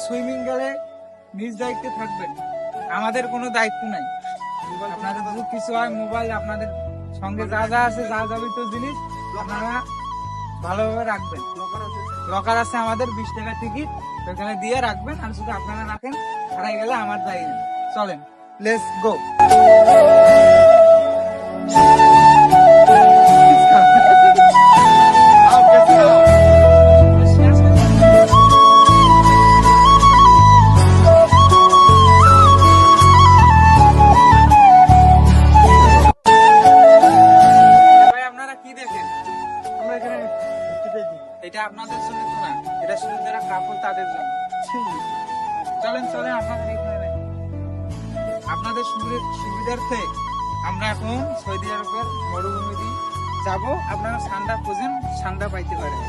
Swimming গেলে নিজ দায়িত্বে থাকবেন, আমাদের কোনো দায়িত্ব নাই। আপনাদের যদি কিছু হয়, মোবাইল আপনাদের সঙ্গে যা যা আছে, যা যাবতীয় জিনিস আপনারা ভালোভাবে রাখবেন। লকার আছে আমাদের 20 টাকা টিকিট, ওখানে দিয়ে রাখবেন। আর শুধু আপনারা রাখেন, হারাই গেলে আমার দায়ী নেই। চলেন, লেটস গো। এটা আপনাদের জন্য তো না, এটা শুধু যারা কাপড় তাদের জন্য। চলেন চলেন, আপনাদের এখানে আপনাদের সুবিধার্থে আমরা এখন সৌদি আরবের মরুভূমি যাব। আপনারা ঠান্ডা খুঁজেন, ঠান্ডা পাইতে পারেন।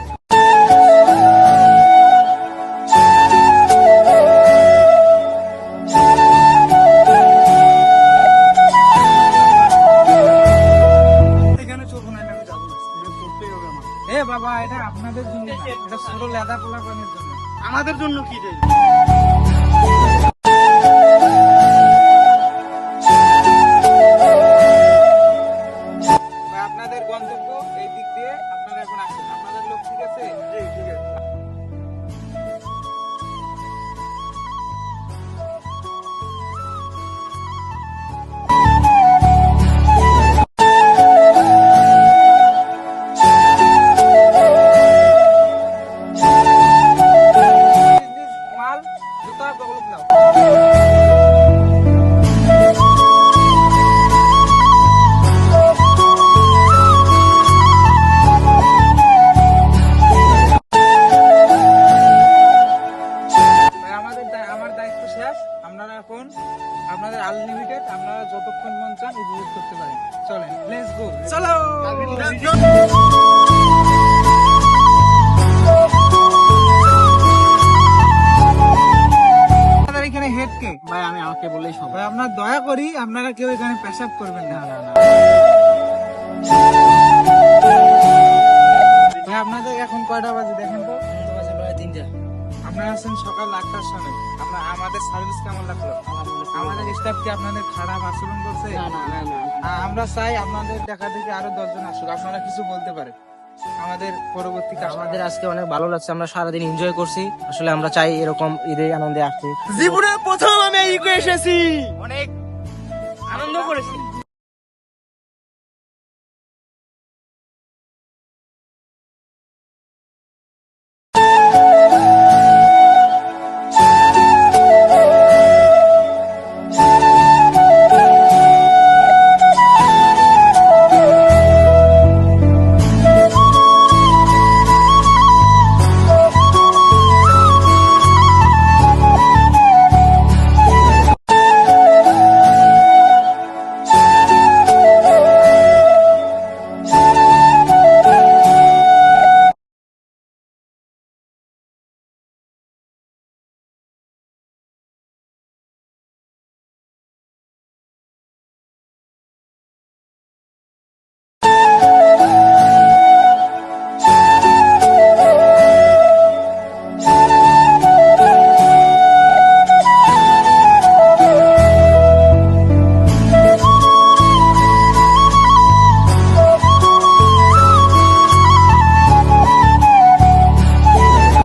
বাবা, এটা আপনাদের জন্য, এটা ছোট লেদা পোলাপানের জন্য। আমাদের জন্য কি দেয়? আপনাদের গন্তব্য এই দিক দিয়ে, আপনারা এখন আসেন। আপনাদের লোক ঠিক আছে? ঠিক আছে। আপনারা এখন আপনাদের আনলিমিটেড, আপনারা যতক্ষণ মন চান উপভোগ করতে পারেন। চলেন, লেটস গো। চলো। আপনাদের এখানে হেড কে? ভাই আমি আমাকে বললেই সব। ভাই আপনার দয়া করি, আপনারা কেউ এখানে পেশাব করবেন না। ভাই আপনাদের এখন কয়টা বাজে দেখেন তো? প্রায় 3টা। আপনারা আছেন সকাল 8টার সময়। আমাদের সার্ভিস কেমন লাগলো? আমাদের স্টাফ কি আপনাদের খারাপ আচরণ করছে? আমরা চাই আপনাদের দেখা দেখি আরো 10 জন আসুক। আপনারা কিছু বলতে পারেন আমাদের পরবর্তী কাজ। আমাদের আজকে অনেক ভালো লাগছে, আমরা সারাদিন এনজয় করছি। আসলে আমরা চাই এরকম ঈদে আনন্দে আসতে। জীবনে প্রথম আমি ইকো এসেছি, অনেক